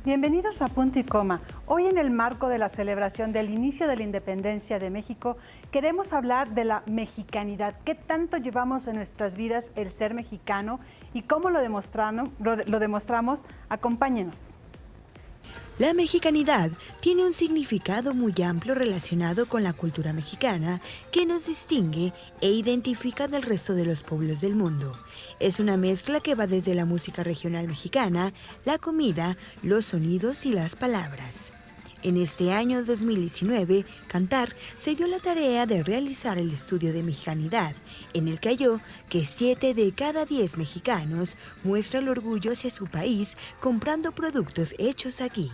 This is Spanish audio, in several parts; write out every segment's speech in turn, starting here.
Bienvenidos a Punto y Coma. Hoy, en el marco de la celebración del inicio de la independencia de México, queremos hablar de la mexicanidad. ¿Qué tanto llevamos en nuestras vidas el ser mexicano y cómo lo demostramos? Acompáñenos. La mexicanidad tiene un significado muy amplio relacionado con la cultura mexicana que nos distingue e identifica del resto de los pueblos del mundo. Es una mezcla que va desde la música regional mexicana, la comida, los sonidos y las palabras. En este año 2019, Kantar se dio la tarea de realizar el estudio de mexicanidad, en el que halló que 7 de cada 10 mexicanos muestran el orgullo hacia su país comprando productos hechos aquí.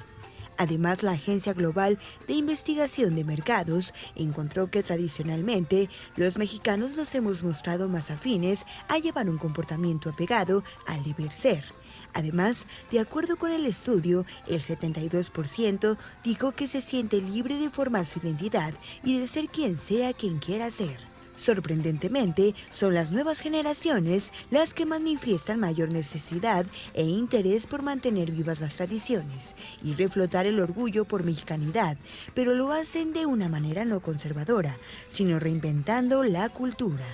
Además, la Agencia Global de Investigación de Mercados encontró que tradicionalmente los mexicanos nos hemos mostrado más afines a llevar un comportamiento apegado al deber ser. Además, de acuerdo con el estudio, el 72% dijo que se siente libre de formar su identidad y de ser quien sea quien quiera ser. Sorprendentemente, son las nuevas generaciones las que manifiestan mayor necesidad e interés por mantener vivas las tradiciones y reflotar el orgullo por mexicanidad, pero lo hacen de una manera no conservadora, sino reinventando la cultura.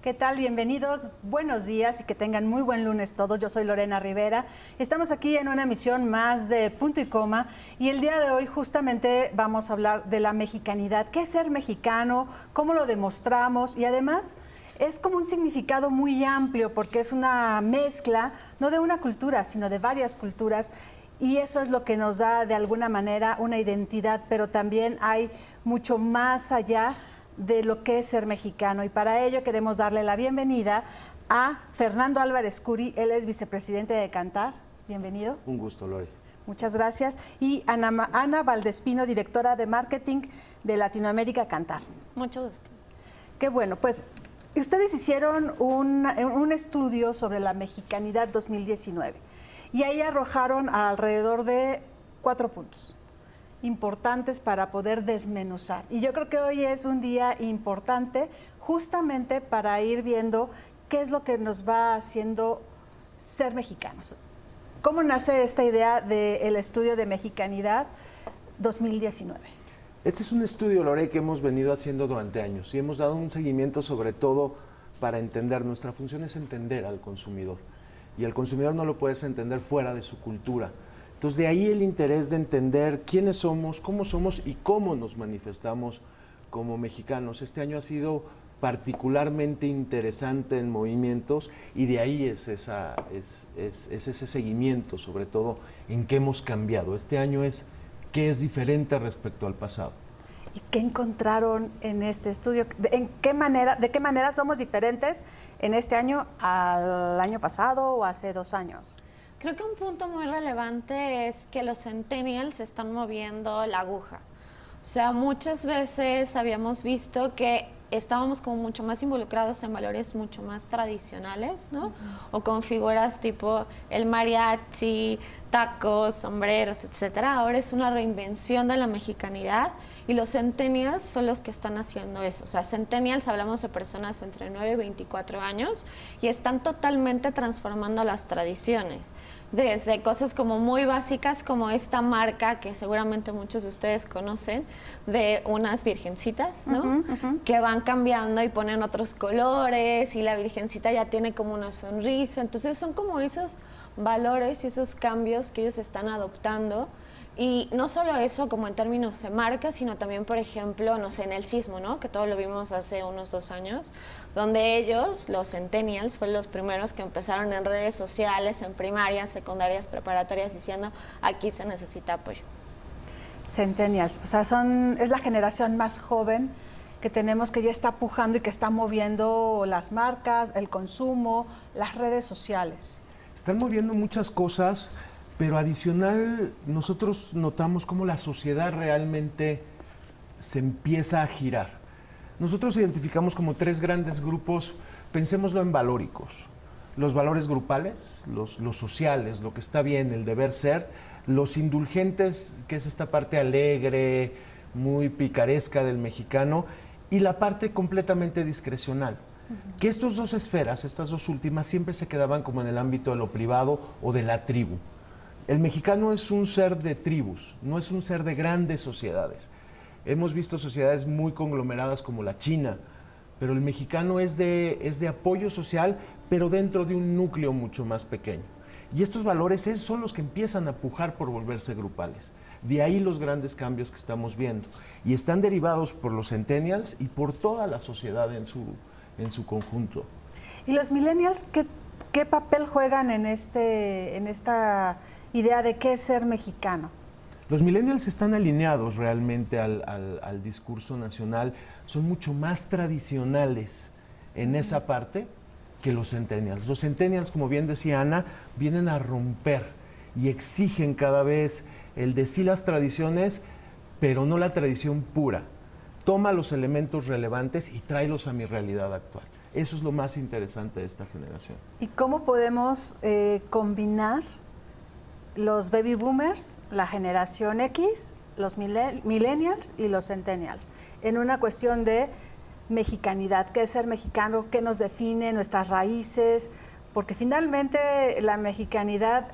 ¿Qué tal? Bienvenidos, buenos días y que tengan muy buen lunes todos. Yo soy Lorena Rivera. Estamos aquí en una emisión más de Punto y Coma y el día de hoy justamente vamos a hablar de la mexicanidad. ¿Qué es ser mexicano? ¿Cómo lo demostramos? Y además es como un significado muy amplio porque es una mezcla, no de una cultura, sino de varias culturas. Y eso es lo que nos da de alguna manera una identidad, pero también hay mucho más allá de lo que es ser mexicano. Y para ello queremos darle la bienvenida a Fernando Álvarez Curi. Él es vicepresidente de Kantar. Bienvenido. Un gusto, Lori. Muchas gracias. Y Ana Valdespino, directora de marketing de Latinoamérica Kantar. Mucho gusto. Qué bueno, pues ustedes hicieron un estudio sobre la mexicanidad 2019 y ahí arrojaron alrededor de 4 puntos importantes para poder desmenuzar. Y yo creo que hoy es un día importante justamente para ir viendo qué es lo que nos va haciendo ser mexicanos. ¿Cómo nace esta idea del estudio de mexicanidad 2019? Este es un estudio, Lore, que hemos venido haciendo durante años y hemos dado un seguimiento sobre todo para entender. Nuestra función es entender al consumidor y al consumidor no lo puedes entender fuera de su cultura. Entonces, de ahí el interés de entender quiénes somos y cómo nos manifestamos como mexicanos. Este año ha sido particularmente interesante en movimientos y de ahí es ese seguimiento, sobre todo en qué hemos cambiado. Este año es qué es diferente respecto al pasado. ¿Y qué encontraron en este estudio? ¿De qué manera somos diferentes en este año al año pasado o hace 2 años? Creo que un punto muy relevante es que los centennials están moviendo la aguja. O sea, muchas veces habíamos visto que estábamos como mucho más involucrados en valores mucho más tradicionales, ¿no? O con figuras tipo el mariachi, tacos, sombreros, etcétera. Ahora es una reinvención de la mexicanidad y los centennials son los que están haciendo eso. O sea, centennials hablamos de personas entre 9 y 24 años y están totalmente transformando las tradiciones. Desde cosas como muy básicas como esta marca que seguramente muchos de ustedes conocen de unas virgencitas, ¿no? Que van cambiando y ponen otros colores y la virgencita ya tiene como una sonrisa. Entonces son como esos valores y esos cambios que ellos están adoptando. Y no solo eso como en términos de marca, sino también, por ejemplo, no sé, en el sismo, ¿no? Que todo lo vimos hace unos 2 años, donde ellos, los centennials, fueron los primeros que empezaron en redes sociales, en primarias, secundarias, preparatorias, diciendo, aquí se necesita apoyo. Centennials, o sea, es la generación más joven que tenemos, que ya está pujando y que está moviendo las marcas, el consumo, las redes sociales. Están moviendo muchas cosas, pero adicional nosotros notamos cómo la sociedad realmente se empieza a girar. Nosotros identificamos como 3 grandes grupos, pensémoslo en valóricos. los valores grupales, los sociales, lo que está bien, el deber ser, los indulgentes, que es esta parte alegre, muy picaresca del mexicano, y la parte completamente discrecional. Que estas dos esferas, estas dos últimas, siempre se quedaban como en el ámbito de lo privado o de la tribu. El mexicano es un ser de tribus, no es un ser de grandes sociedades. Hemos visto sociedades muy conglomeradas como la China, pero el mexicano es de apoyo social, pero dentro de un núcleo mucho más pequeño. Y estos valores son los que empiezan a pujar por volverse grupales. De ahí los grandes cambios que estamos viendo. Y están derivados por los centennials y por toda la sociedad en su conjunto. ¿Y los millennials qué papel juegan en esta idea de qué es ser mexicano? Los millennials están alineados realmente al discurso nacional, son mucho más tradicionales en esa parte que los centennials. Los centennials, como bien decía Ana, vienen a romper y exigen cada vez el de sí las tradiciones, pero no la tradición pura. Toma los elementos relevantes y tráelos a mi realidad actual. Eso es lo más interesante de esta generación. ¿Y cómo podemos combinar los baby boomers, la generación X, los millennials y los centennials en una cuestión de mexicanidad? ¿Qué es ser mexicano? ¿Qué nos define? Nuestras raíces. Porque finalmente la mexicanidad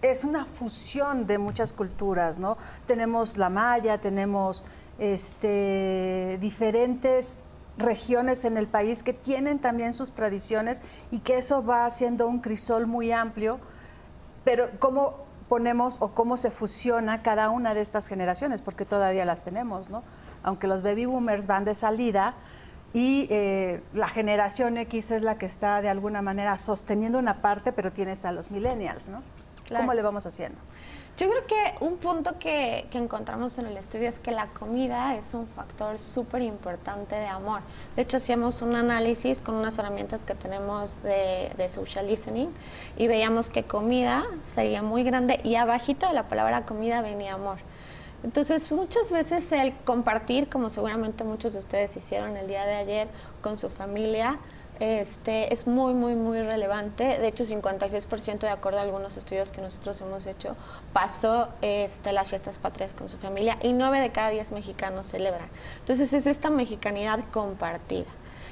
es una fusión de muchas culturas, ¿no? Tenemos la maya, tenemos diferentes regiones en el país que tienen también sus tradiciones y que eso va haciendo un crisol muy amplio, pero ¿cómo ponemos o cómo se fusiona cada una de estas generaciones? Porque todavía las tenemos, ¿no? Aunque los baby boomers van de salida y la generación X es la que está de alguna manera sosteniendo una parte, pero tienes a los millennials, ¿no? Claro. ¿Cómo le vamos haciendo? Yo creo que un punto que encontramos en el estudio es que la comida es un factor súper importante de amor. De hecho, hacíamos un análisis con unas herramientas que tenemos de social listening y veíamos que comida sería muy grande y abajito de la palabra comida venía amor. Entonces, muchas veces el compartir, como seguramente muchos de ustedes hicieron el día de ayer con su familia, es muy, muy, muy relevante. De hecho, 56%, de acuerdo a algunos estudios que nosotros hemos hecho, pasó las fiestas patrias con su familia y 9 de cada 10 mexicanos celebran. Entonces, es esta mexicanidad compartida.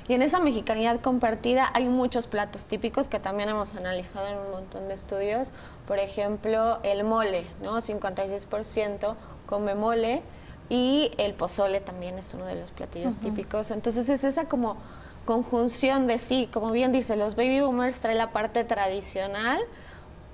Y en esa mexicanidad compartida hay muchos platos típicos que también hemos analizado en un montón de estudios. Por ejemplo, el mole, ¿no? 56% come mole y el pozole también es uno de los platillos típicos. Entonces, es esa como conjunción de sí, como bien dice, los baby boomers traen la parte tradicional,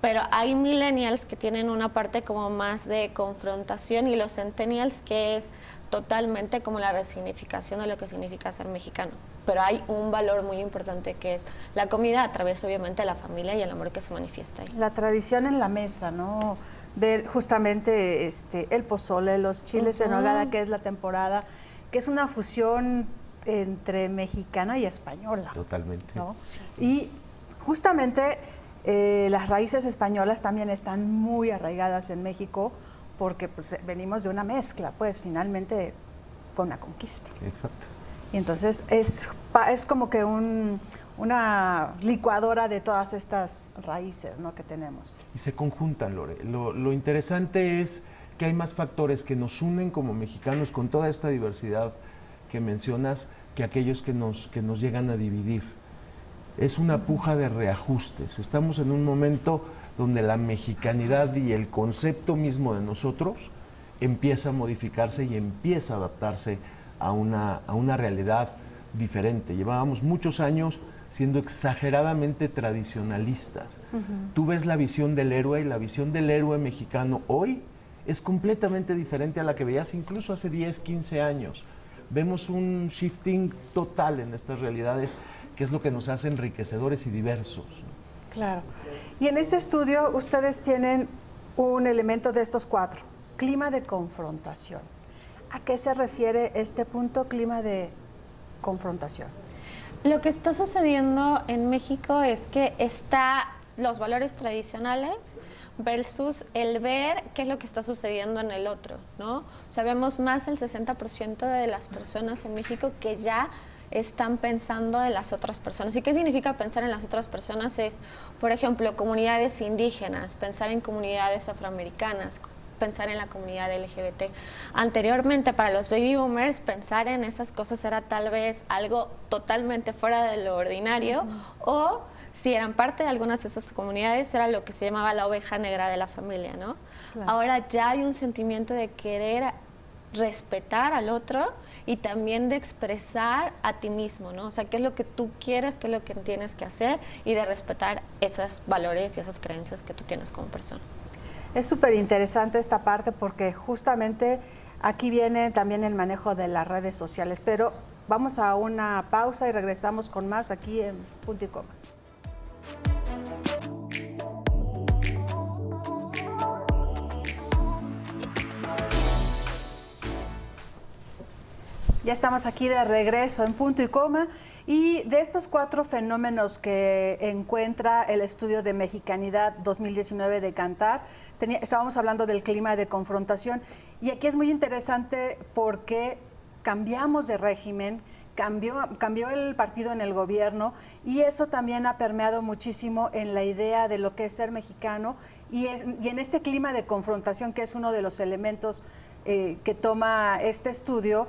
pero hay millennials que tienen una parte como más de confrontación y los centennials que es totalmente como la resignificación de lo que significa ser mexicano. Pero hay un valor muy importante que es la comida a través obviamente de la familia y el amor que se manifiesta ahí. La tradición en la mesa, ¿no? Ver justamente el pozole, los chiles en nogada, que es la temporada, que es una fusión entre mexicana y española. Totalmente. ¿No? Y justamente las raíces españolas también están muy arraigadas en México porque pues, venimos de una mezcla, pues finalmente fue una conquista. Exacto. Y entonces es como que una licuadora de todas estas raíces, ¿no? que tenemos. Y se conjuntan, Lore. Lo interesante es que hay más factores que nos unen como mexicanos con toda esta diversidad que mencionas, que aquellos que nos llegan a dividir. Es una puja de reajustes. Estamos en un momento donde la mexicanidad y el concepto mismo de nosotros empieza a modificarse y empieza a adaptarse a una realidad diferente. Llevábamos muchos años siendo exageradamente tradicionalistas. Tú ves la visión del héroe y la visión del héroe mexicano hoy es completamente diferente a la que veías incluso hace 10, 15 años. Vemos un shifting total en estas realidades, que es lo que nos hace enriquecedores y diversos. Claro. Y en este estudio ustedes tienen un elemento de estos 4, clima de confrontación. ¿A qué se refiere este punto, clima de confrontación? Lo que está sucediendo en México es que los valores tradicionales versus el ver qué es lo que está sucediendo en el otro, ¿no? Sabemos más del 60% de las personas en México que ya están pensando en las otras personas. ¿Y qué significa pensar en las otras personas? Es, por ejemplo, comunidades indígenas, pensar en comunidades afroamericanas, pensar en la comunidad LGBT. Anteriormente, para los baby boomers, pensar en esas cosas era tal vez algo totalmente fuera de lo ordinario, o si eran parte de algunas de esas comunidades, era lo que se llamaba la oveja negra de la familia, ¿no? Claro. Ahora ya hay un sentimiento de querer respetar al otro y también de expresar a ti mismo, ¿no? O sea, qué es lo que tú quieres, qué es lo que tienes que hacer, y de respetar esos valores y esas creencias que tú tienes como persona. Es súper interesante esta parte porque justamente aquí viene también el manejo de las redes sociales, pero vamos a una pausa y regresamos con más aquí en Punto y Coma. Ya estamos aquí de regreso en Punto y Coma, y de estos 4 fenómenos que encuentra el estudio de Mexicanidad 2019 de Kantar, estábamos hablando del clima de confrontación, y aquí es muy interesante porque cambiamos de régimen, cambió el partido en el gobierno, y eso también ha permeado muchísimo en la idea de lo que es ser mexicano, y en este clima de confrontación, que es uno de los elementos que toma este estudio.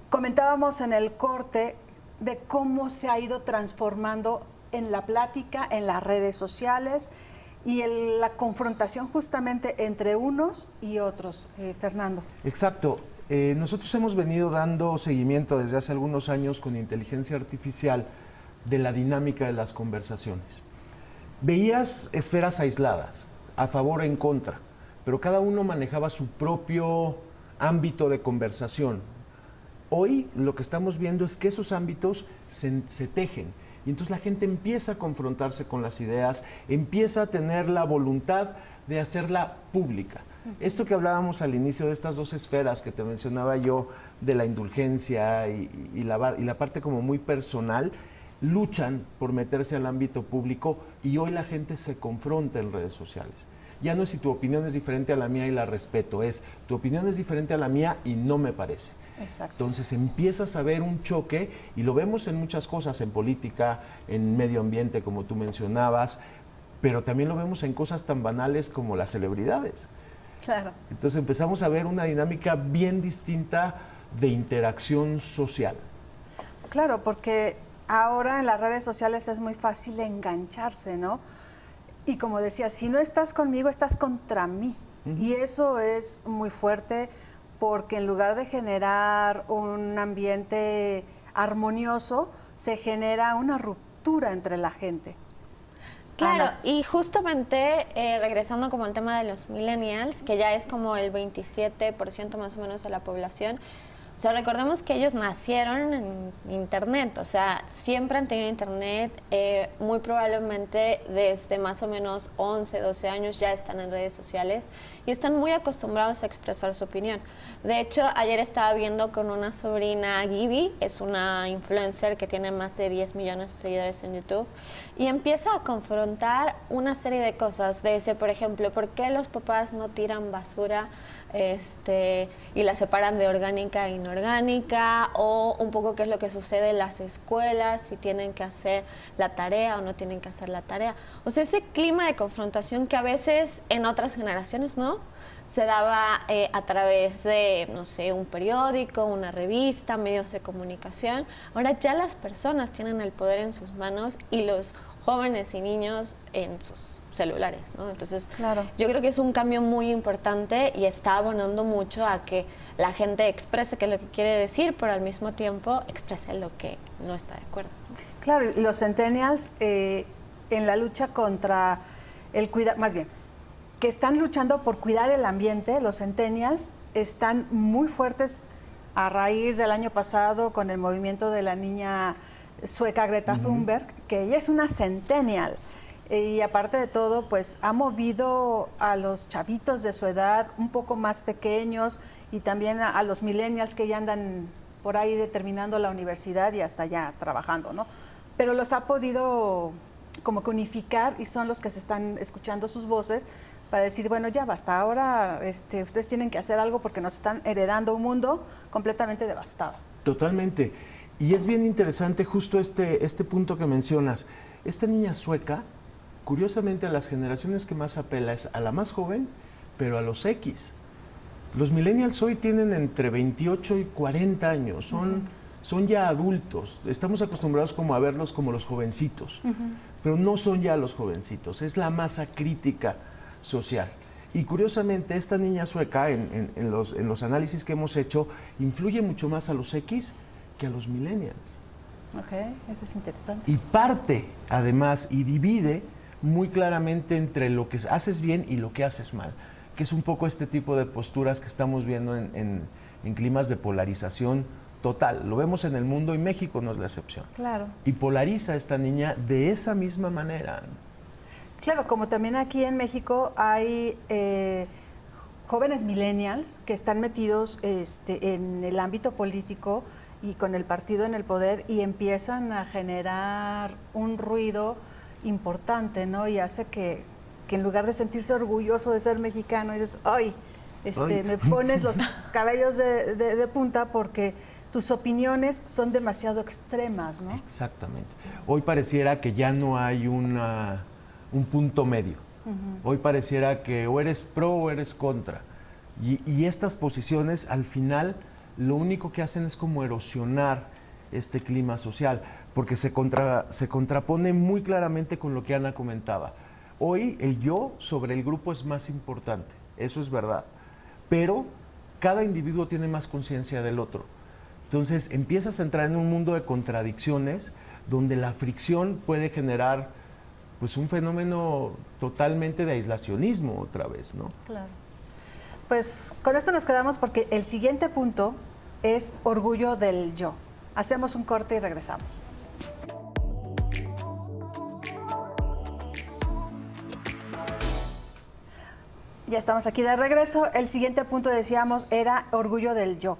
Comentábamos en el corte de cómo se ha ido transformando en la plática, en las redes sociales y en la confrontación justamente entre unos y otros, Fernando. Exacto. Nosotros hemos venido dando seguimiento desde hace algunos años con inteligencia artificial de la dinámica de las conversaciones. Veías esferas aisladas, a favor o en contra, pero cada uno manejaba su propio ámbito de conversación. Hoy lo que estamos viendo es que esos ámbitos se tejen, y entonces la gente empieza a confrontarse con las ideas, empieza a tener la voluntad de hacerla pública. Esto que hablábamos al inicio de estas 2 esferas que te mencionaba yo, de la indulgencia y la parte como muy personal, luchan por meterse al ámbito público, y hoy la gente se confronta en redes sociales. Ya no es si tu opinión es diferente a la mía y la respeto, es tu opinión es diferente a la mía y no me parece. Exacto. Entonces empiezas a ver un choque, y lo vemos en muchas cosas, en política, en medio ambiente, como tú mencionabas, pero también lo vemos en cosas tan banales como las celebridades. Claro. Entonces empezamos a ver una dinámica bien distinta de interacción social. Claro, porque ahora en las redes sociales es muy fácil engancharse, ¿no? Y como decía, si no estás conmigo, estás contra mí. Y eso es muy fuerte, porque en lugar de generar un ambiente armonioso, se genera una ruptura entre la gente. Claro, Ana. y justamente regresando como al tema de los millennials, que ya es como el 27% más o menos de la población. O sea, recordemos que ellos nacieron en Internet, o sea, siempre han tenido Internet, muy probablemente desde más o menos 11, 12 años ya están en redes sociales y están muy acostumbrados a expresar su opinión. De hecho, ayer estaba viendo con una sobrina, Gibi, es una influencer que tiene más de 10 millones de seguidores en YouTube, y empieza a confrontar una serie de cosas, desde, por ejemplo, ¿por qué los papás no tiran basura y la separan de orgánica e inorgánica? O un poco qué es lo que sucede en las escuelas, si tienen que hacer la tarea o no tienen que hacer la tarea. O sea, ese clima de confrontación que a veces en otras generaciones no se daba a través de, no sé, un periódico, una revista, medios de comunicación. Ahora ya las personas tienen el poder en sus manos, y los jóvenes y niños en sus celulares, ¿no? Entonces, claro, yo creo que es un cambio muy importante y está abonando mucho a que la gente exprese qué es lo que quiere decir, pero al mismo tiempo exprese lo que no está de acuerdo. Claro, y los centennials en la lucha contra el cuidado, más bien, que están luchando por cuidar el ambiente, los centennials están muy fuertes a raíz del año pasado con el movimiento de la niña sueca Greta Thunberg, que ella es una centennial. Y aparte de todo, pues ha movido a los chavitos de su edad un poco más pequeños, y también a los millennials que ya andan por ahí terminando la universidad y hasta ya trabajando, ¿no? Pero los ha podido como que unificar, y son los que se están escuchando sus voces para decir, bueno, ya basta, ahora ustedes tienen que hacer algo porque nos están heredando un mundo completamente devastado. Totalmente. Y es bien interesante justo este punto que mencionas. Esta niña sueca, curiosamente a las generaciones que más apela es a la más joven, pero a los X. Los millennials hoy tienen entre 28 y 40 años, son ya adultos. Estamos acostumbrados como a verlos como los jovencitos, pero no son ya los jovencitos, es la masa crítica social. Y curiosamente esta niña sueca, en los análisis que hemos hecho, influye mucho más a los X que a los millennials. Ok, eso es interesante. Y parte, además, y divide muy claramente entre lo que haces bien y lo que haces mal, que es un poco este tipo de posturas que estamos viendo en climas de polarización total. Lo vemos en el mundo y México no es la excepción. Claro. Y polariza a esta niña de esa misma manera. Claro, como también aquí en México hay jóvenes millennials que están metidos en el ámbito político y con el partido en el poder y empiezan a generar un ruido importante, ¿no? Y hace que en lugar de sentirse orgulloso de ser mexicano, dices, ¡ay! Me pones los cabellos de punta porque tus opiniones son demasiado extremas, ¿no? Exactamente. Hoy pareciera que ya no hay un punto medio. Hoy pareciera que o eres pro o eres contra. Y estas posiciones, al final, lo único que hacen es como erosionar este clima social, porque se contrapone muy claramente con lo que Ana comentaba. Hoy el yo sobre el grupo es más importante, eso es verdad, pero cada individuo tiene más conciencia del otro. Entonces empiezas a entrar en un mundo de contradicciones donde la fricción puede generar pues un fenómeno totalmente de aislacionismo otra vez, ¿no? Claro. Pues con esto nos quedamos porque el siguiente punto es orgullo del yo. Hacemos un corte y regresamos. Ya estamos aquí de regreso. El siguiente punto, decíamos, era orgullo del yo.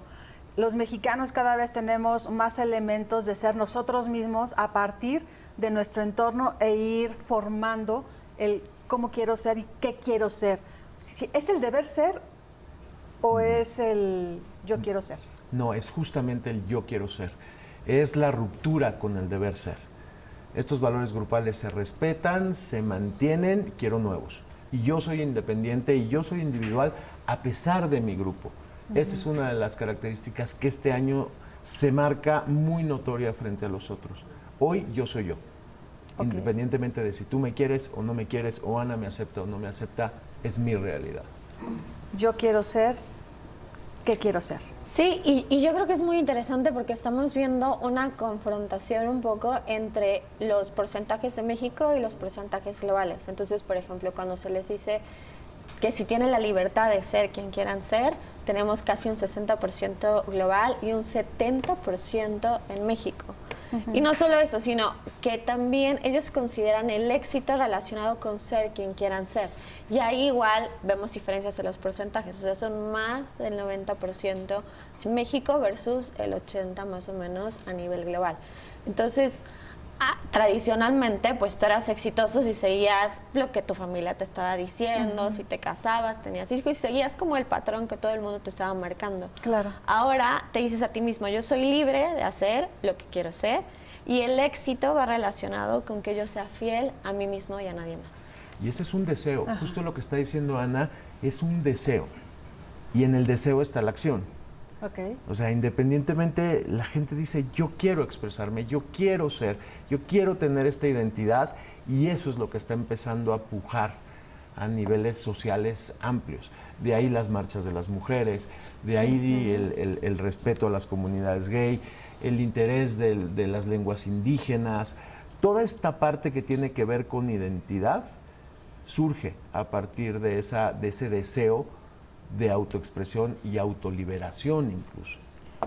Los mexicanos cada vez tenemos más elementos de ser nosotros mismos a partir de nuestro entorno e ir formando el cómo quiero ser y qué quiero ser. ¿Es el deber ser o es el yo quiero ser? No, es justamente el yo quiero ser. Es la ruptura con el deber ser. Estos valores grupales se respetan, se mantienen, quiero nuevos. Y yo soy independiente y yo soy individual a pesar de mi grupo. Esa es una de las características que este año se marca muy notoria frente a los otros. Hoy yo soy yo. Okay. Independientemente de si tú me quieres o no me quieres, o Ana me acepta o no me acepta, es mi realidad. Yo quiero ser, ¿qué quiero ser? Sí, y yo creo que es muy interesante porque estamos viendo una confrontación un poco entre los porcentajes de México y los porcentajes globales. Entonces, por ejemplo, cuando se les dice que si tienen la libertad de ser quien quieran ser, tenemos casi un 60% global y un 70% en México. Y no solo eso, sino que también ellos consideran el éxito relacionado con ser quien quieran ser. Y ahí igual vemos diferencias en los porcentajes, o sea, son más del 90% en México versus el 80% más o menos a nivel global. Entonces, tradicionalmente, pues tú eras exitoso si seguías lo que tu familia te estaba diciendo, si te casabas, tenías hijos y seguías como el patrón que todo el mundo te estaba marcando. Claro. Ahora te dices a ti mismo, yo soy libre de hacer lo que quiero ser y el éxito va relacionado con que yo sea fiel a mí mismo y a nadie más. Y ese es un deseo, justo lo que está diciendo Ana, es un deseo. Y en el deseo está la acción. Okay. O sea, independientemente, la gente dice, yo quiero expresarme, yo quiero ser, yo quiero tener esta identidad, y eso es lo que está empezando a pujar a niveles sociales amplios. De ahí las marchas de las mujeres, de ahí el respeto a las comunidades gay, el interés de las lenguas indígenas. Toda esta parte que tiene que ver con identidad surge a partir de ese deseo de autoexpresión y autoliberación incluso.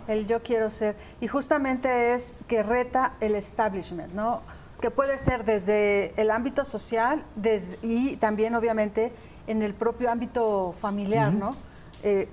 El yo quiero ser. Y justamente es que reta el establishment, ¿no? Que puede ser desde el ámbito social y también obviamente en el propio ámbito familiar, ¿no?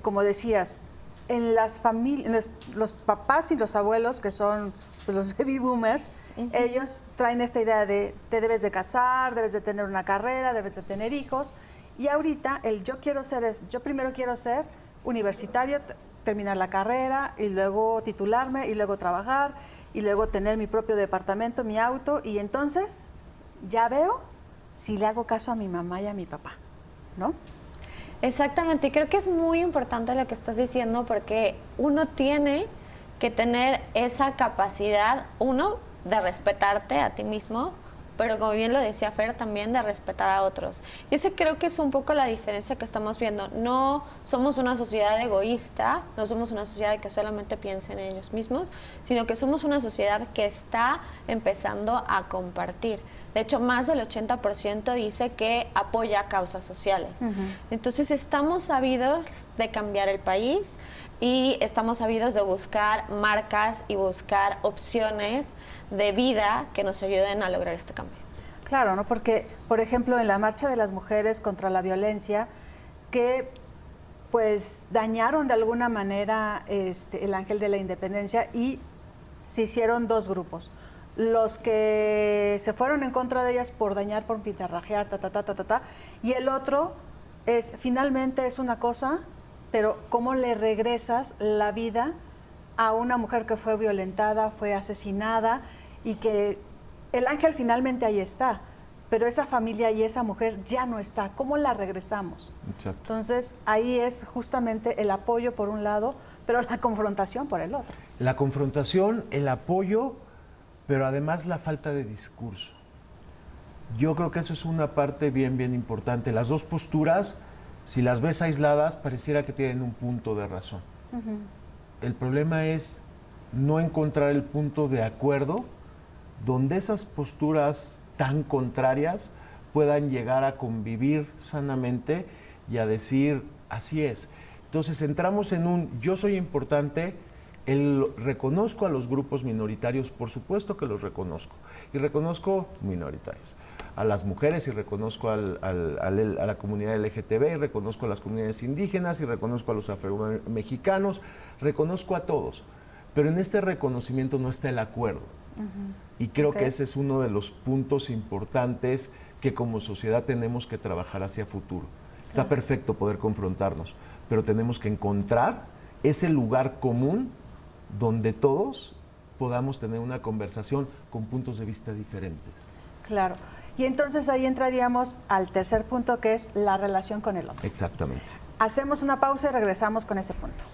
Como decías, en las familias, los papás y los abuelos, que son pues, los baby boomers, ellos traen esta idea de te debes de casar, debes de tener una carrera, debes de tener hijos. Y ahorita el yo quiero ser es, yo primero quiero ser universitario, terminar la carrera y luego titularme y luego trabajar y luego tener mi propio departamento, mi auto y entonces ya veo si le hago caso a mi mamá y a mi papá, ¿no? Exactamente, y creo que es muy importante lo que estás diciendo porque uno tiene que tener esa capacidad, uno, de respetarte a ti mismo, pero como bien lo decía Fer, también de respetar a otros. Y ese creo que es un poco la diferencia que estamos viendo. No somos una sociedad egoísta, no somos una sociedad que solamente piensa en ellos mismos, sino que somos una sociedad que está empezando a compartir. De hecho, más del 80% dice que apoya causas sociales. Entonces, estamos sabidos de cambiar el país y estamos sabidos de buscar marcas y buscar opciones de vida que nos ayuden a lograr este cambio. Claro, ¿no? Porque, por ejemplo, en la marcha de las mujeres contra la violencia, que pues dañaron de alguna manera el Ángel de la Independencia y se hicieron dos grupos. Los que se fueron en contra de ellas por dañar, por pintarrajear, y el otro es, finalmente es una cosa, pero ¿cómo le regresas la vida a una mujer que fue violentada, fue asesinada y que el ángel finalmente ahí está, pero esa familia y esa mujer ya no está? ¿Cómo la regresamos? Exacto. Entonces, ahí es justamente el apoyo por un lado, pero la confrontación por el otro. La confrontación, el apoyo, pero además la falta de discurso. Yo creo que eso es una parte bien importante. Las dos posturas, si las ves aisladas, pareciera que tienen un punto de razón. El problema es no encontrar el punto de acuerdo donde esas posturas tan contrarias puedan llegar a convivir sanamente y a decir, así es. Entonces entramos en un yo soy importante, reconozco a los grupos minoritarios, por supuesto que los reconozco, y reconozco minoritarios, a las mujeres y reconozco a la comunidad LGTB, y reconozco a las comunidades indígenas, y reconozco a los afromexicanos, reconozco a todos, pero en este reconocimiento no está el acuerdo. Y creo que ese es uno de los puntos importantes que como sociedad tenemos que trabajar hacia futuro. Está perfecto poder confrontarnos, pero tenemos que encontrar ese lugar común donde todos podamos tener una conversación con puntos de vista diferentes. Claro. Y entonces ahí entraríamos al tercer punto, que es la relación con el otro. Exactamente. Hacemos una pausa y regresamos con ese punto.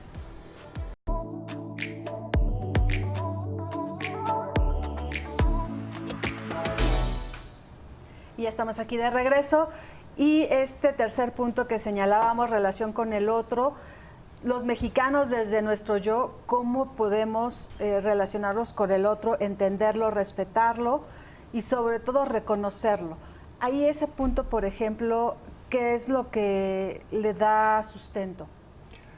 Y ya estamos aquí de regreso. Y este tercer punto que señalábamos, relación con el otro, los mexicanos desde nuestro yo, ¿cómo podemos relacionarnos con el otro, entenderlo, respetarlo y sobre todo reconocerlo? Ahí ese punto, por ejemplo, ¿qué es lo que le da sustento?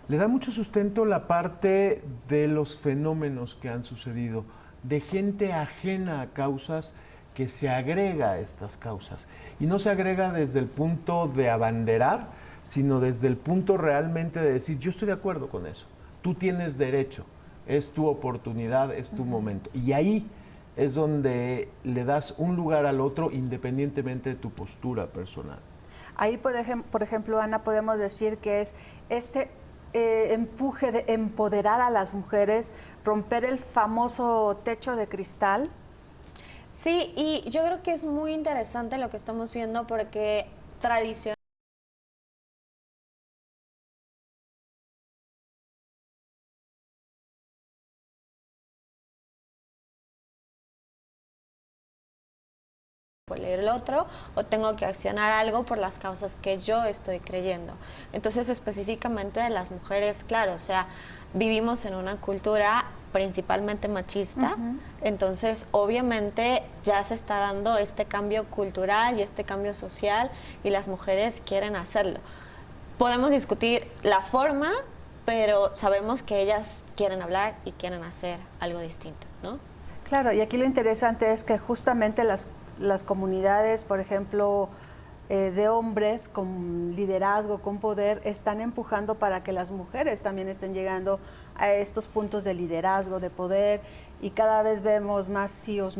Le da mucho sustento la parte de los fenómenos que han sucedido, de gente ajena a causas que se agrega a estas causas. Y no se agrega desde el punto de abanderar, sino desde el punto realmente de decir, yo estoy de acuerdo con eso, tú tienes derecho, es tu oportunidad, es tu momento. Y ahí es donde le das un lugar al otro independientemente de tu postura personal. Ahí, por ejemplo, Ana, podemos decir que es este empuje de empoderar a las mujeres, romper el famoso techo de cristal. Sí, y yo creo que es muy interesante lo que estamos viendo porque tradicionalmente por leer el otro o tengo que accionar algo por las causas que yo estoy creyendo. Entonces, específicamente de las mujeres, claro, o sea, vivimos en una cultura principalmente machista, entonces obviamente ya se está dando este cambio cultural y este cambio social y las mujeres quieren hacerlo. Podemos discutir la forma, pero sabemos que ellas quieren hablar y quieren hacer algo distinto, ¿no? Claro, y aquí lo interesante es que justamente las comunidades, por ejemplo, de hombres con liderazgo, con poder, están empujando para que las mujeres también estén llegando a estos puntos de liderazgo, de poder, y cada vez vemos más CEOs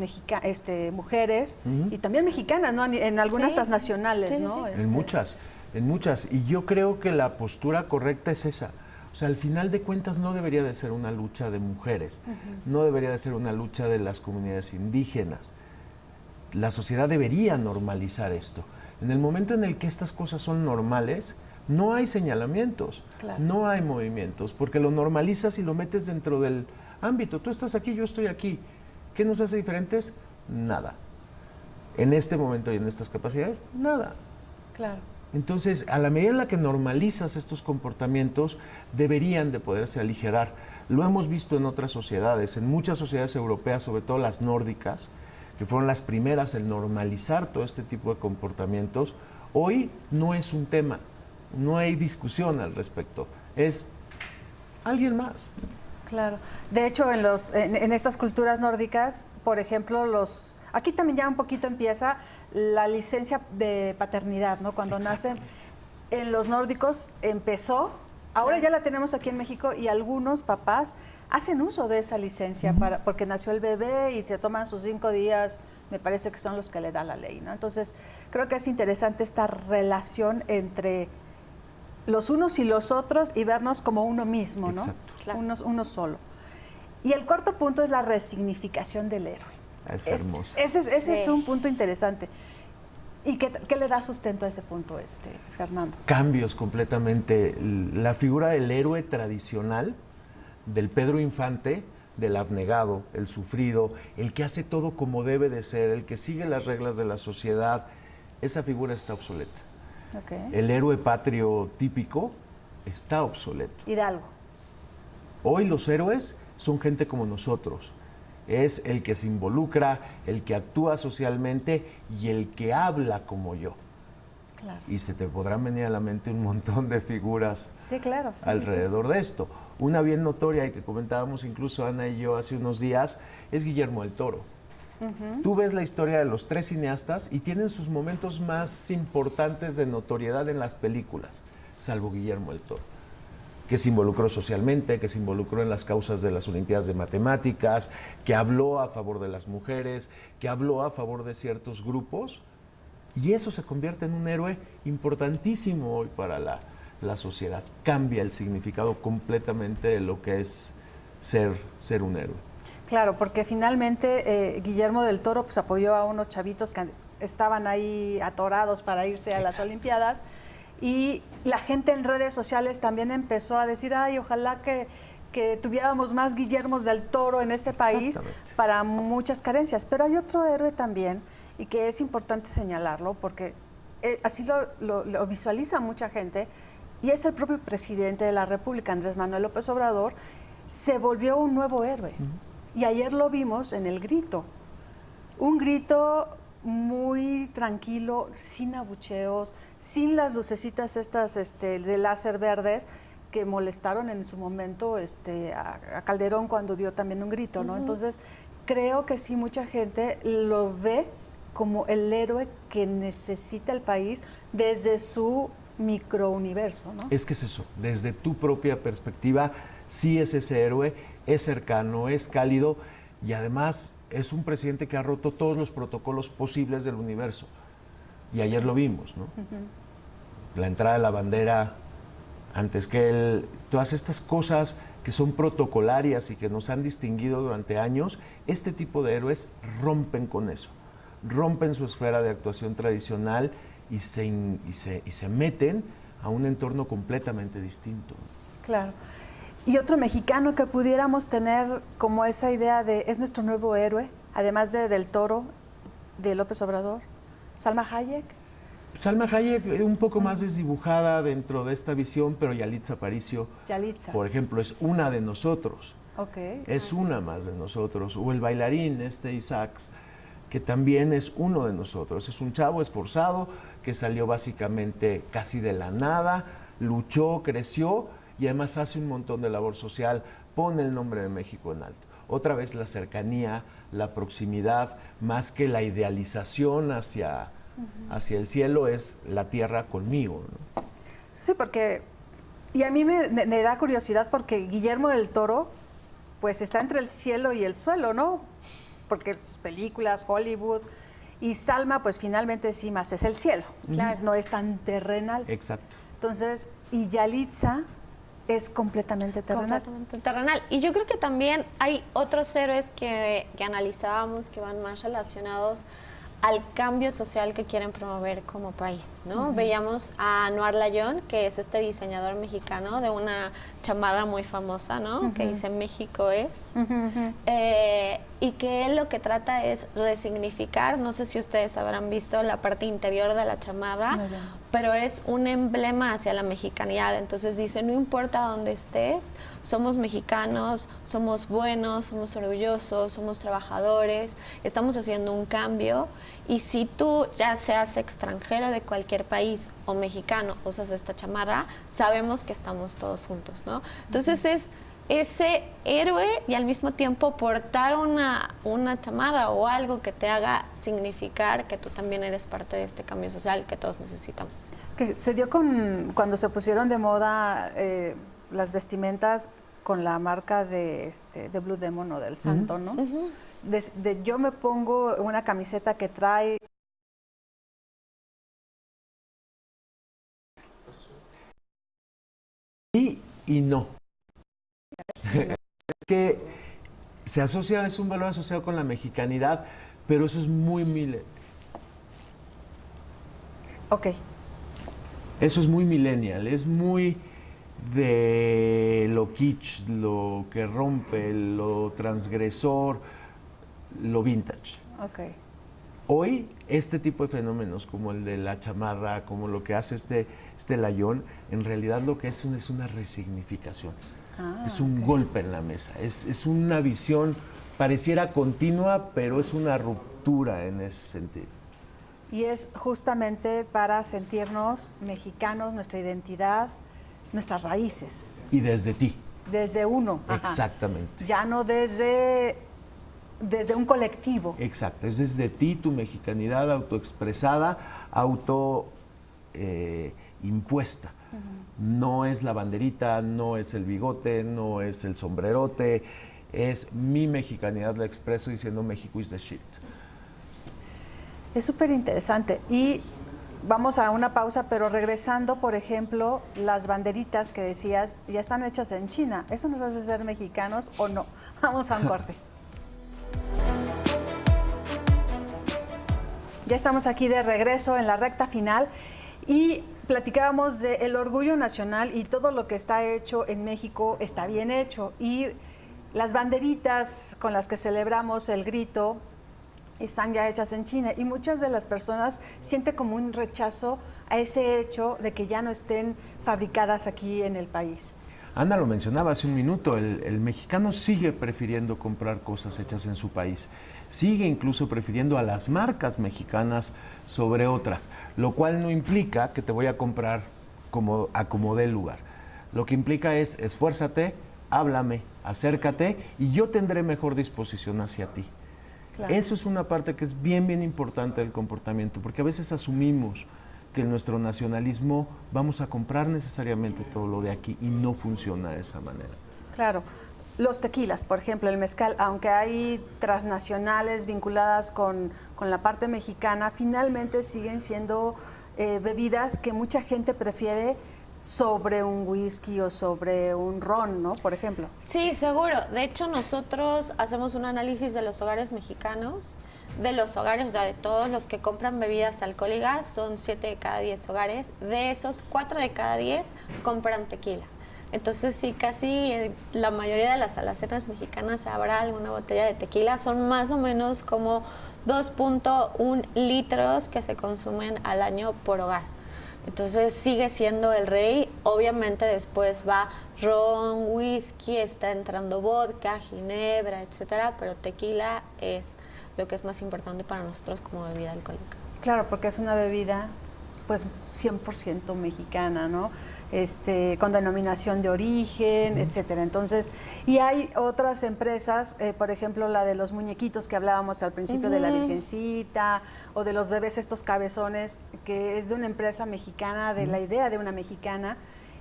mujeres y también mexicanas, ¿no? En algunas transnacionales, ¿no? En muchas. Y yo creo que la postura correcta es esa. O sea, al final de cuentas no debería de ser una lucha de mujeres, no debería de ser una lucha de las comunidades indígenas. La sociedad debería normalizar esto. En el momento en el que estas cosas son normales, no hay señalamientos, no hay movimientos, porque lo normalizas y lo metes dentro del ámbito. Tú estás aquí, yo estoy aquí. ¿Qué nos hace diferentes? Nada. En este momento y en estas capacidades, nada. Claro. Entonces, a la medida en la que normalizas estos comportamientos, deberían de poderse aligerar. Lo hemos visto en otras sociedades, en muchas sociedades europeas, sobre todo las nórdicas, que fueron las primeras en normalizar todo este tipo de comportamientos. Hoy no es un tema, no hay discusión al respecto, es alguien más. Claro. De hecho, en estas culturas nórdicas, por ejemplo, aquí también ya un poquito empieza la licencia de paternidad, ¿no? Cuando nacen, en los nórdicos empezó, ahora ya la tenemos aquí en México y algunos papás hacen uso de esa licencia porque nació el bebé y se toman sus 5 días, me parece que son los que le da la ley, ¿no? Entonces, creo que es interesante esta relación entre los unos y los otros y vernos como uno mismo, ¿no? Exacto. Claro. Uno solo. Y el cuarto punto es la resignificación del héroe. Es hermoso. Ese Sí. es un punto interesante. ¿Y qué le da sustento a ese punto, Fernando? Cambios completamente. La figura del héroe tradicional, del Pedro Infante, del abnegado, el sufrido, el que hace todo como debe de ser, el que sigue las reglas de la sociedad, esa figura está obsoleta. Okay. El héroe patrio típico está obsoleto. Hidalgo. Hoy los héroes son gente como nosotros. Es el que se involucra, el que actúa socialmente y el que habla como yo. Claro. Y se te podrán venir a la mente un montón de figuras Sí, claro. Sí, alrededor de esto. Una bien notoria y que comentábamos incluso Ana y yo hace unos días es Guillermo del Toro. Tú ves la historia de los 3 cineastas y tienen sus momentos más importantes de notoriedad en las películas, salvo Guillermo del Toro, que se involucró socialmente, que se involucró en las causas de las Olimpiadas de Matemáticas, que habló a favor de las mujeres, que habló a favor de ciertos grupos, y eso se convierte en un héroe importantísimo hoy para la sociedad. Cambia el significado completamente de lo que es ser un héroe. Claro, porque finalmente Guillermo del Toro pues apoyó a unos chavitos que estaban ahí atorados para irse a las Olimpiadas y la gente en redes sociales también empezó a decir, ay, ojalá que tuviéramos más Guillermos del Toro en este país para muchas carencias. Pero hay otro héroe también y que es importante señalarlo porque así lo visualiza mucha gente y es el propio presidente de la República, Andrés Manuel López Obrador, se volvió un nuevo héroe. Y ayer lo vimos en el grito. Un grito muy tranquilo, sin abucheos, sin las lucecitas estas de láser verdes que molestaron en su momento a Calderón cuando dio también un grito, ¿no? Entonces, creo que sí, mucha gente lo ve como el héroe que necesita el país desde su microuniverso, ¿no? Es que es eso, desde tu propia perspectiva, sí es ese héroe, es cercano, es cálido y además es un presidente que ha roto todos los protocolos posibles del universo. Y ayer lo vimos, ¿no? La entrada de la bandera antes que él, todas estas cosas que son protocolarias y que nos han distinguido durante años, este tipo de héroes rompen con eso, rompen su esfera de actuación tradicional y se meten a un entorno completamente distinto. Claro. Y otro mexicano que pudiéramos tener como esa idea de es nuestro nuevo héroe, además de Del Toro, de López Obrador, Salma Hayek. Salma Hayek un poco más desdibujada dentro de esta visión, pero Yalitza Aparicio, Yalitza. por ejemplo, es una de nosotros. Okay. Es una más de nosotros. O el bailarín, Isaacs, que también es uno de nosotros. Es un chavo esforzado que salió básicamente casi de la nada, luchó, creció y además hace un montón de labor social, pone el nombre de México en alto. Otra vez la cercanía, la proximidad, más que la idealización hacia el cielo, es la tierra conmigo, ¿no? Sí, porque, y a mí me da curiosidad porque Guillermo del Toro, pues está entre el cielo y el suelo, ¿no? Porque sus películas, Hollywood, y Salma, pues finalmente sí más es el cielo, Claro. no es tan terrenal. Exacto. Entonces, y Yalitza, es completamente terrenal. Completamente terrenal. Y yo creo que también hay otros héroes que analizábamos que van más relacionados al cambio social que quieren promover como país, ¿no? Veíamos a Anuar Layón, que es este diseñador mexicano de una chamarra muy famosa, ¿no? Que dice México es. Y que él lo que trata es resignificar, no sé si ustedes habrán visto la parte interior de la chamarra, pero es un emblema hacia la mexicanidad. Entonces dice, no importa dónde estés, somos mexicanos, somos buenos, somos orgullosos, somos trabajadores, estamos haciendo un cambio. Y si tú, ya seas extranjero de cualquier país o mexicano, usas esta chamarra, sabemos que estamos todos juntos, ¿no? Entonces es ese héroe y al mismo tiempo portar una chamarra o algo que te haga significar que tú también eres parte de este cambio social que todos necesitamos. Que se dio cuando se pusieron de moda las vestimentas con la marca de Blue Demon o del Santo, ¿no? Yo me pongo una camiseta que trae Sí y no. Es que se asocia, es un valor asociado con la mexicanidad, pero eso es Ok. Eso es muy millennial, es muy de lo kitsch, lo que rompe, lo transgresor, lo vintage. Ok. Hoy, este tipo de fenómenos, como el de la chamarra, como lo que hace este layón, en realidad lo que es una resignificación. Es un golpe en la mesa, es una visión, pareciera continua, pero es una ruptura en ese sentido. Y es justamente para sentirnos mexicanos, nuestra identidad, nuestras raíces. Y desde ti. Desde uno. Exactamente. Ya no desde un colectivo. Exacto, es desde ti, tu mexicanidad autoexpresada, impuesta. No es la banderita, no es el bigote, no es el sombrerote, es mi mexicanidad, la expreso diciendo México is the shit. Es súper interesante. Y vamos a una pausa, pero regresando, por ejemplo, las banderitas que decías, ya están hechas en China. ¿Eso nos hace ser mexicanos o no? Vamos a un corte. Ya estamos aquí de regreso en la recta final y platicábamos del orgullo nacional y todo lo que está hecho en México está bien hecho. Y las banderitas con las que celebramos el grito están ya hechas en China y muchas de las personas sienten como un rechazo a ese hecho de que ya no estén fabricadas aquí en el país. Ana lo mencionaba hace un minuto, el mexicano sigue prefiriendo comprar cosas hechas en su país, sigue incluso prefiriendo a las marcas mexicanas sobre otras, lo cual no implica que te voy a comprar como acomodé el lugar. Lo que implica es esfuérzate, háblame, acércate y yo tendré mejor disposición hacia ti. Claro. Eso es una parte que es bien importante del comportamiento, porque a veces asumimos que en nuestro nacionalismo vamos a comprar necesariamente todo lo de aquí y no funciona de esa manera. Claro. Los tequilas, por ejemplo, el mezcal, aunque hay transnacionales vinculadas con la parte mexicana, finalmente siguen siendo bebidas que mucha gente prefiere sobre un whisky o sobre un ron, ¿no? Por ejemplo. Sí, seguro. De hecho, nosotros hacemos un análisis de los hogares mexicanos, de los hogares, o sea, de todos los que compran bebidas alcohólicas, son 7 de cada 10 hogares. De esos, 4 de cada 10 compran tequila. Entonces, sí, casi la mayoría de las alacenas mexicanas habrá alguna botella de tequila. Son más o menos como 2.1 litros que se consumen al año por hogar. Entonces sigue siendo el rey, obviamente después va ron, whisky, está entrando vodka, ginebra, etcétera, pero tequila es lo que es más importante para nosotros como bebida alcohólica. Claro, porque es una bebida pues 100% mexicana, ¿no? Con denominación de origen, etcétera. Entonces, y hay otras empresas, por ejemplo, la de los muñequitos que hablábamos al principio de la Virgencita, o de los bebés estos cabezones, que es de una empresa mexicana, de la idea de una mexicana,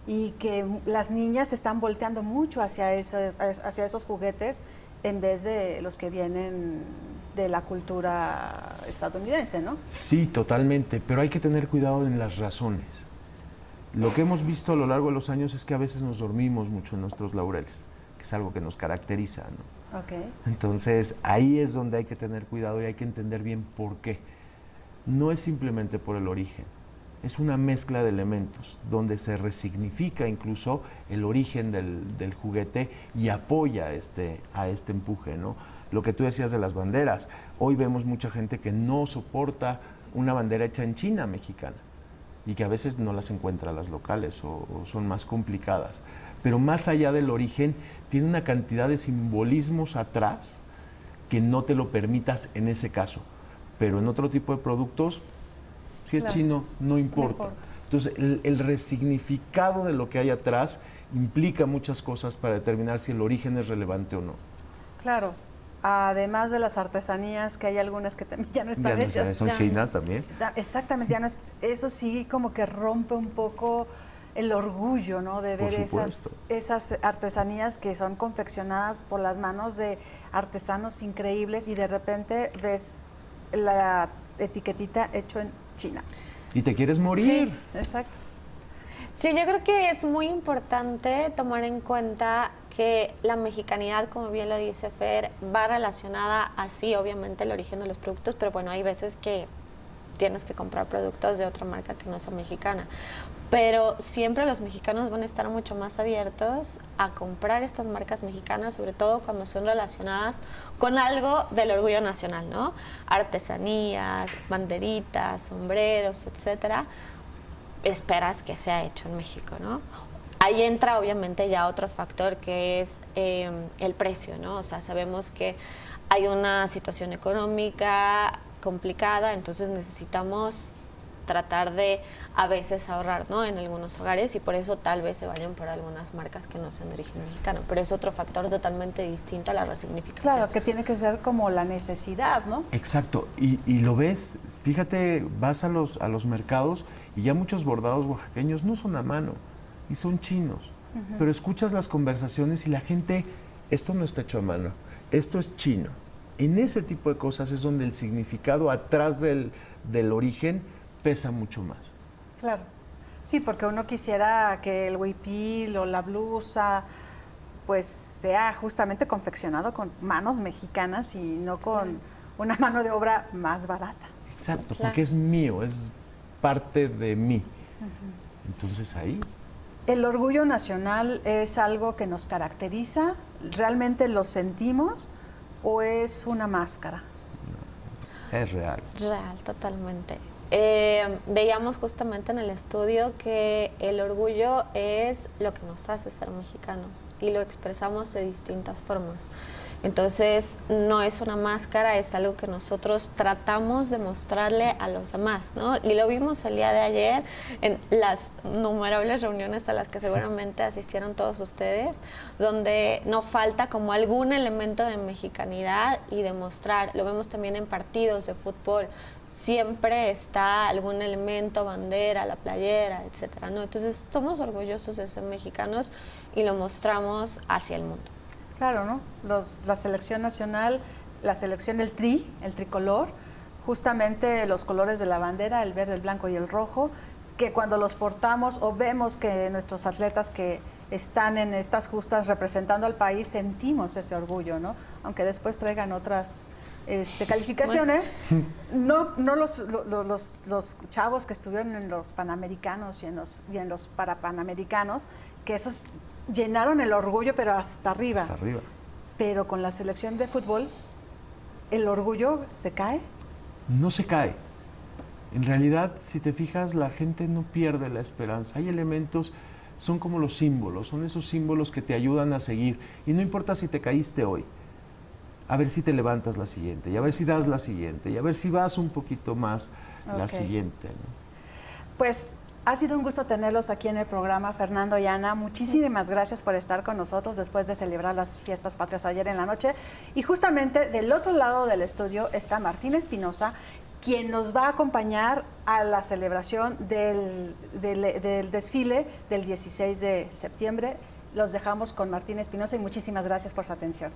y que las niñas están volteando mucho hacia esos juguetes en vez de los que vienen de la cultura estadounidense, ¿no? Sí, totalmente, pero hay que tener cuidado en las razones. Lo que hemos visto a lo largo de los años es que a veces nos dormimos mucho en nuestros laureles, que es algo que nos caracteriza, ¿no? Ok. Entonces, ahí es donde hay que tener cuidado y hay que entender bien por qué. No es simplemente por el origen, es una mezcla de elementos donde se resignifica incluso el origen del juguete y apoya a este empuje, ¿no? Lo que tú decías de las banderas, hoy vemos mucha gente que no soporta una bandera hecha en China mexicana y que a veces no las encuentra las locales o son más complicadas. Pero más allá del origen, tiene una cantidad de simbolismos atrás que no te lo permitas en ese caso. Pero en otro tipo de productos, si es Claro. chino, no importa. Entonces, el resignificado de lo que hay atrás implica muchas cosas para determinar si el origen es relevante o no. Claro. Además de las artesanías, que hay algunas que también ya no están Ya no hechas. son chinas también. Exactamente, ya no eso sí como que rompe un poco el orgullo, ¿no? De Por ver supuesto. esas artesanías que son confeccionadas por las manos de artesanos increíbles y de repente ves la etiquetita hecho en China. Y te quieres morir. Exacto. Sí, yo creo que es muy importante tomar en cuenta que la mexicanidad, como bien lo dice Fer, va relacionada así, obviamente, el origen de los productos, pero bueno, hay veces que tienes que comprar productos de otra marca que no sea mexicana. Pero siempre los mexicanos van a estar mucho más abiertos a comprar estas marcas mexicanas, sobre todo cuando son relacionadas con algo del orgullo nacional, ¿no? Artesanías, banderitas, sombreros, etcétera. Esperas que sea hecho en México, ¿no? Ahí entra obviamente ya otro factor que es el precio, ¿no? O sea, sabemos que hay una situación económica complicada, entonces necesitamos tratar de a veces ahorrar, ¿no? En algunos hogares y por eso tal vez se vayan por algunas marcas que no sean de origen mexicano, pero es otro factor totalmente distinto a la resignificación. Claro, que tiene que ser como la necesidad, ¿no? Exacto, y lo ves, fíjate, vas a los mercados y ya muchos bordados oaxaqueños no son a mano y son chinos, pero escuchas las conversaciones y la gente, esto no está hecho a mano, esto es chino. En ese tipo de cosas es donde el significado atrás del origen pesa mucho más. Claro. Sí, porque uno quisiera que el huipil o la blusa pues sea justamente confeccionado con manos mexicanas y no con una mano de obra más barata. Exacto, Claro. porque es mío, es parte de mí. Entonces ahí ¿El orgullo nacional es algo que nos caracteriza? ¿Realmente lo sentimos o es una máscara? es real. Real, totalmente. Veíamos justamente en el estudio que el orgullo es lo que nos hace ser mexicanos y lo expresamos de distintas formas. Entonces, no es una máscara, es algo que nosotros tratamos de mostrarle a los demás, ¿no? Y lo vimos el día de ayer en las innumerables reuniones a las que seguramente asistieron todos ustedes, donde no falta como algún elemento de mexicanidad y de mostrar. Lo vemos también en partidos de fútbol. Siempre está algún elemento, bandera, la playera, etcétera, ¿no? Entonces, somos orgullosos de ser mexicanos y lo mostramos hacia el mundo. Claro, ¿no? La selección nacional, la selección, el tricolor, justamente los colores de la bandera, el verde, el blanco y el rojo, que cuando los portamos o vemos que nuestros atletas que están en estas justas representando al país, sentimos ese orgullo, ¿no? Aunque después traigan otras calificaciones, no los chavos que estuvieron en los Panamericanos y en los Parapanamericanos, que esos llenaron el orgullo, pero hasta arriba. Hasta arriba. Pero con la selección de fútbol, ¿el orgullo se cae? No se cae. En realidad, si te fijas, la gente no pierde la esperanza. Hay elementos, son como los símbolos, son esos símbolos que te ayudan a seguir. Y no importa si te caíste hoy, a ver si te levantas la siguiente, y a ver si das la siguiente, y a ver si vas un poquito más la Ok. siguiente, ¿no? Pues ha sido un gusto tenerlos aquí en el programa, Fernando y Ana. Muchísimas gracias por estar con nosotros después de celebrar las fiestas patrias ayer en la noche. Y justamente del otro lado del estudio está Martín Espinosa, quien nos va a acompañar a la celebración del desfile del 16 de septiembre. Los dejamos con Martín Espinosa y muchísimas gracias por su atención.